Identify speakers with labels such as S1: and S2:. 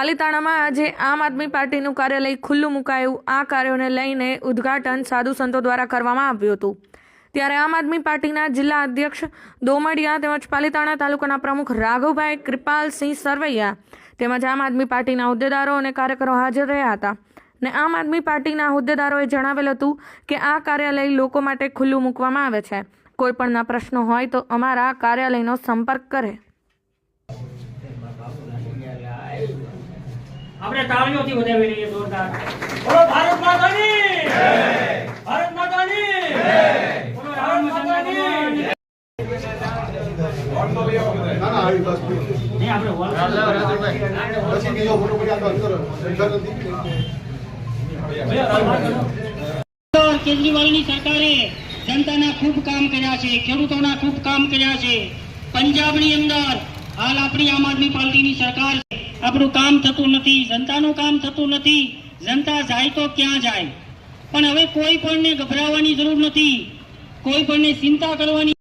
S1: પાલીતાણામાં આજે આમ આદમી પાર્ટીનું કાર્યાલય ખુલ્લું મુકાયું। આ કાર્યોને લઈને ઉદ્ઘાટન સાધુ સંતો દ્વારા કરવામાં આવ્યું હતું। ત્યારે આમ આદમી પાર્ટીના જિલ્લા અધ્યક્ષ દોમડિયા તેમજ પાલીતાણા તાલુકાના પ્રમુખ રાઘવભાઈ કૃપાલસિંહ સરવૈયા તેમજ આમ આદમી પાર્ટીના હોદ્દેદારો અને કાર્યકરો હાજર રહ્યા હતા। ને આમ આદમી પાર્ટીના હોદ્દેદારોએ જણાવેલ હતું કે આ કાર્યાલય લોકો માટે ખુલ્લું મૂકવામાં આવે છે। કોઈપણના પ્રશ્નો હોય તો અમારા કાર્યાલયનો સંપર્ક કરે।
S2: આપણે તાળીઓથી વધાવી લઈએ જોરદાર। બોલો ભારત માતાની જય, ભારત માતાની જય, બોલો રામ માતાની જય।
S3: ના ના આવી બસ
S2: નહીં આપણે હોલ
S3: પછી બીજો ફોટો પડી આ અંદર
S4: કેજરીવાલની સરકારે જનતાના ખૂબ કામ કર્યા છે, ખેડૂતોના ખૂબ કામ કર્યા છે। પંજાબની અંદર હાલ આપણી આમ આદમી પાર્ટીની સરકાર છે, આપણું કામ થતું નથી, જનતાનું કામ થતું નથી। જનતા જાય તો ક્યાં જાય, પણ હવે કોઈ પણને ગભરાવાની જરૂર નથી, કોઈ પણને ચિંતા કરવાની